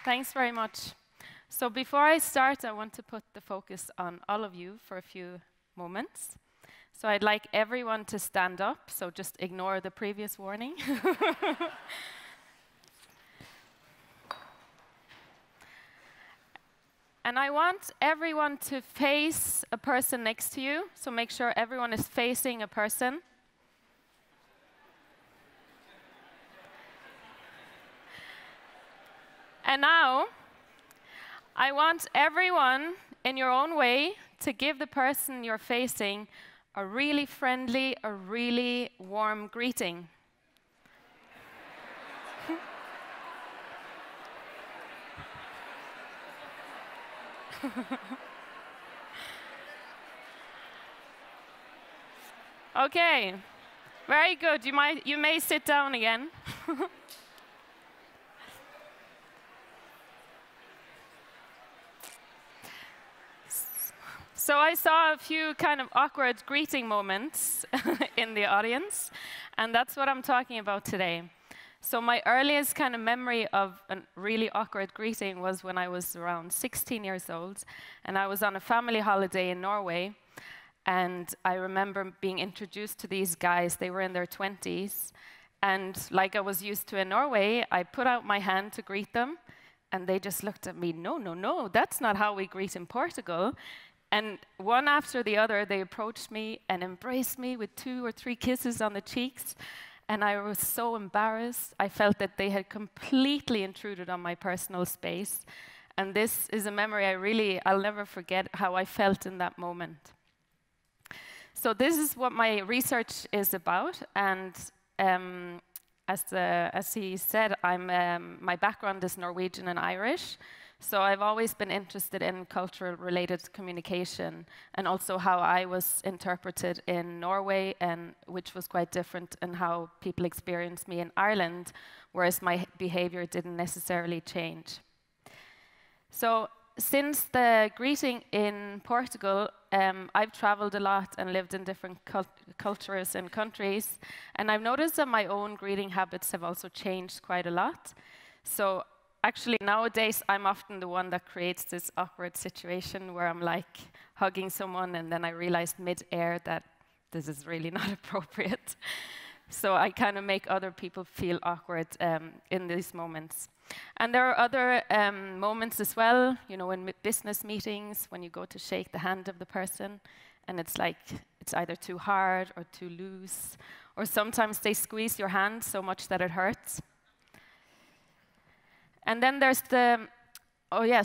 Thanks very much. So before I start, I want to put the focus on all of you for a few moments. So I'd like everyone to stand up, so just ignore the previous warning. And I want everyone to face a person next to you, so make sure everyone is facing a person. And now, I want everyone, in your own way, to give the person you're facing a really friendly, a really warm greeting. Okay, very good. You may sit down again. So I saw a few kind of awkward greeting moments in the audience, and that's what I'm talking about today. So my earliest kind of memory of a really awkward greeting was when I was around 16 years old, and I was on a family holiday in Norway, and I remember being introduced to these guys. They were in their 20s, and like I was used to in Norway, I put out my hand to greet them, and they just looked at me, no, that's not how we greet in Portugal. And one after the other, they approached me and embraced me with 2 or 3 kisses on the cheeks. And I was so embarrassed. I felt that they had completely intruded on my personal space. And this is a memory I'll never forget how I felt in that moment. So this is what my research is about. And as he said, my background is Norwegian and Irish. So I've always been interested in cultural-related communication and also how I was interpreted in Norway, and which was quite different in how people experienced me in Ireland, whereas my behavior didn't necessarily change. So since the greeting in Portugal, I've traveled a lot and lived in different cultures and countries, and I've noticed that my own greeting habits have also changed quite a lot. So actually, nowadays, I'm often the one that creates this awkward situation where I'm like hugging someone, and then I realize mid-air that this is really not appropriate. So I kind of make other people feel awkward in these moments. And there are other moments as well, you know, in business meetings, when you go to shake the hand of the person, and it's like it's either too hard or too loose, or sometimes they squeeze your hand so much that it hurts. And then there's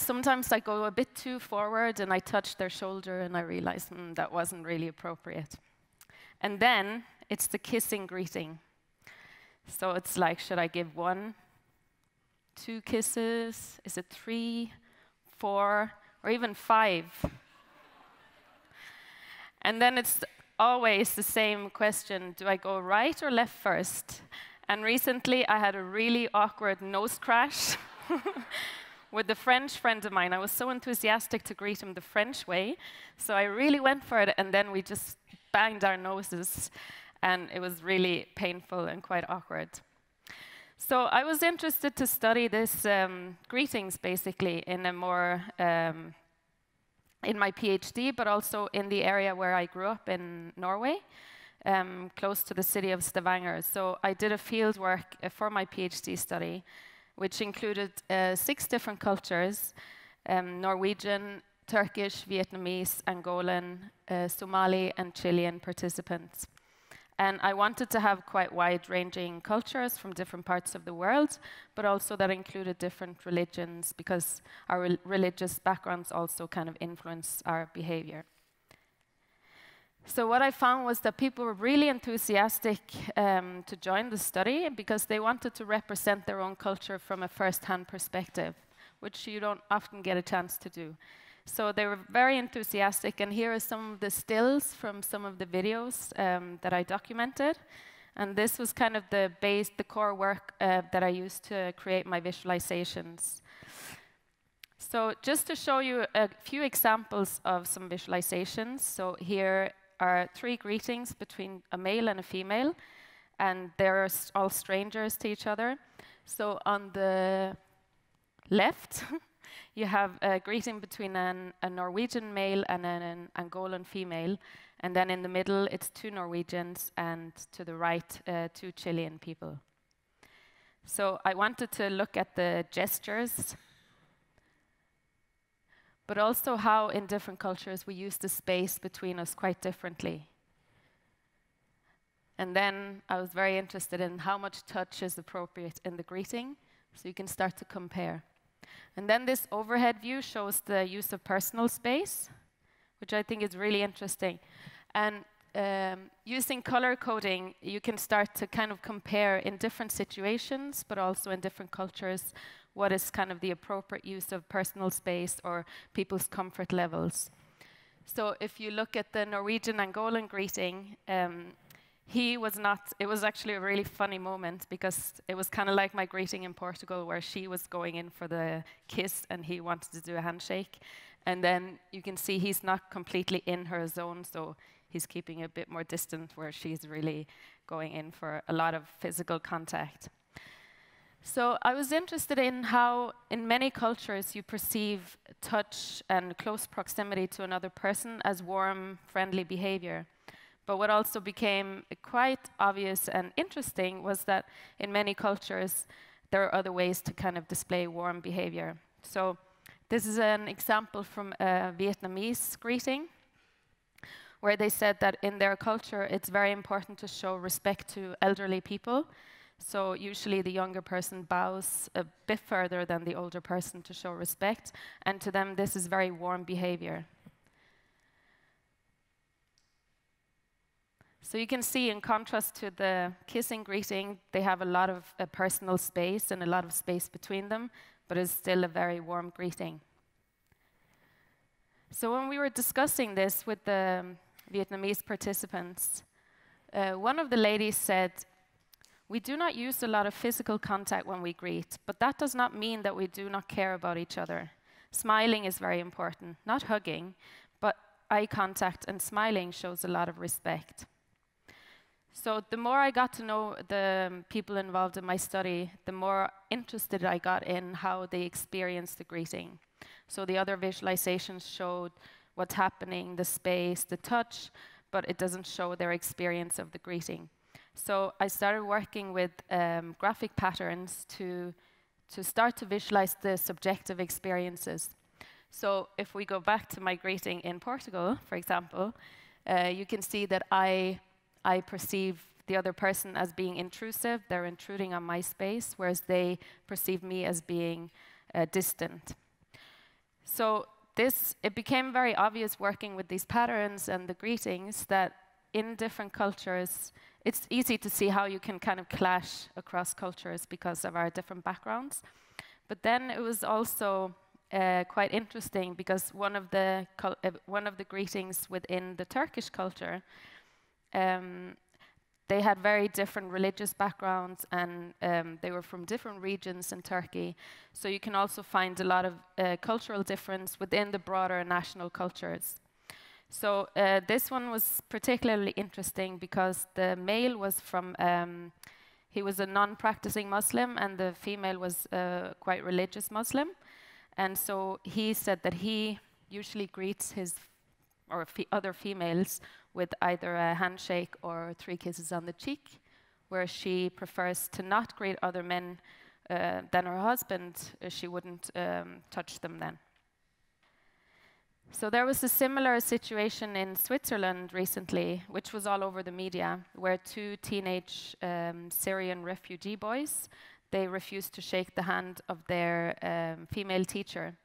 sometimes I go a bit too forward and I touch their shoulder and I realize that wasn't really appropriate. And then it's the kissing greeting. So it's like, should I give 1, 2 kisses? Is it 3, 4, or even 5? And then it's always the same question, do I go right or left first? And recently I had a really awkward nose crash with a French friend of mine. I was so enthusiastic to greet him the French way, so I really went for it, and then we just banged our noses, and it was really painful and quite awkward. So I was interested to study this greetings, basically, in a more in my PhD, but also in the area where I grew up in Norway, close to the city of Stavanger. So I did a field work for my PhD study, which included 6 different cultures, Norwegian, Turkish, Vietnamese, Angolan, Somali, and Chilean participants. And I wanted to have quite wide-ranging cultures from different parts of the world, but also that included different religions, because our religious backgrounds also kind of influence our behavior. So what I found was that people were really enthusiastic to join the study because they wanted to represent their own culture from a first-hand perspective, which you don't often get a chance to do. So they were very enthusiastic, and here are some of the stills from some of the videos that I documented. And this was kind of the core work that I used to create my visualizations. So just to show you a few examples of some visualizations. So here are 3 greetings between a male and a female, and they're all strangers to each other. So on the left, you have a greeting between a Norwegian male and an Angolan female. And then in the middle, it's 2 Norwegians, and to the right, 2 Chilean people. So I wanted to look at the gestures, but also how in different cultures we use the space between us quite differently. And then I was very interested in how much touch is appropriate in the greeting, so you can start to compare. And then this overhead view shows the use of personal space, which I think is really interesting. And using color coding, you can start to kind of compare in different situations, but also in different cultures, what is kind of the appropriate use of personal space or people's comfort levels. So if you look at the Norwegian-Angolan greeting, it was actually a really funny moment, because it was kind of like my greeting in Portugal, where she was going in for the kiss and he wanted to do a handshake. And then you can see he's not completely in her zone, so he's keeping a bit more distant, where she's really going in for a lot of physical contact. So I was interested in how, in many cultures, you perceive touch and close proximity to another person as warm, friendly behavior. But what also became quite obvious and interesting was that in many cultures, there are other ways to kind of display warm behavior. So this is an example from a Vietnamese greeting, where they said that in their culture, it's very important to show respect to elderly people. So usually the younger person bows a bit further than the older person to show respect. And to them, this is very warm behavior. So you can see, in contrast to the kissing greeting, they have a lot of personal space and a lot of space between them, but it's still a very warm greeting. So when we were discussing this with the Vietnamese participants, one of the ladies said, "We do not use a lot of physical contact when we greet, but that does not mean that we do not care about each other. Smiling is very important, not hugging, but eye contact and smiling shows a lot of respect." So the more I got to know the people involved in my study, the more interested I got in how they experienced the greeting. So the other visualizations showed what's happening, the space, the touch, but it doesn't show their experience of the greeting. So I started working with graphic patterns to start to visualize the subjective experiences. So if we go back to my greeting in Portugal, for example, you can see that I perceive the other person as being intrusive. They're intruding on my space, whereas they perceive me as being distant. So it became very obvious working with these patterns and the greetings that in different cultures, it's easy to see how you can kind of clash across cultures because of our different backgrounds. But then it was also quite interesting, because one of the greetings within the Turkish culture, they had very different religious backgrounds, and they were from different regions in Turkey. So you can also find a lot of cultural difference within the broader national cultures. So this one was particularly interesting because the male was from, he was a non-practicing Muslim, and the female was a quite religious Muslim. And so he said that he usually greets his other females with either a handshake or 3 kisses on the cheek, where she prefers to not greet other men than her husband. She wouldn't touch them then. So there was a similar situation in Switzerland recently, which was all over the media, where 2 teenage Syrian refugee boys, they refused to shake the hand of their female teacher.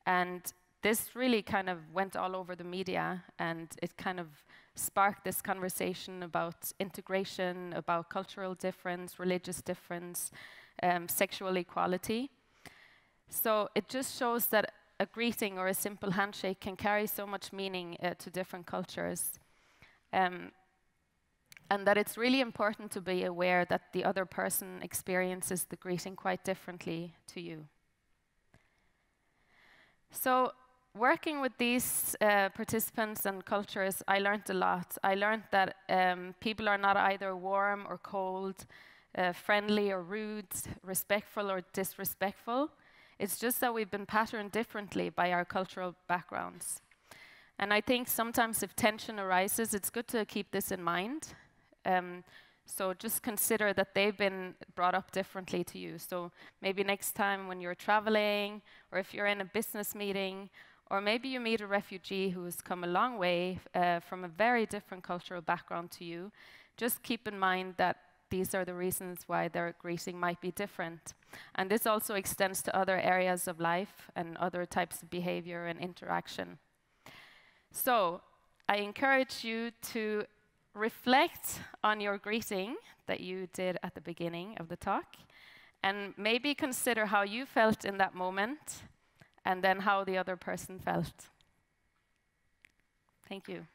And this really kind of went all over the media, and it kind of sparked this conversation about integration, about cultural difference, religious difference, sexual equality. So it just shows that a greeting or a simple handshake can carry so much meaning to different cultures. And that it's really important to be aware that the other person experiences the greeting quite differently to you. So working with these participants and cultures, I learned a lot. I learned that people are not either warm or cold, friendly or rude, respectful or disrespectful. It's just that we've been patterned differently by our cultural backgrounds. And I think sometimes if tension arises, it's good to keep this in mind. So just consider that they've been brought up differently to you. So maybe next time when you're traveling, or if you're in a business meeting, or maybe you meet a refugee who has come a long way from a very different cultural background to you, just keep in mind that these are the reasons why their greeting might be different. And this also extends to other areas of life and other types of behavior and interaction. So I encourage you to reflect on your greeting that you did at the beginning of the talk, and maybe consider how you felt in that moment, and then how the other person felt. Thank you.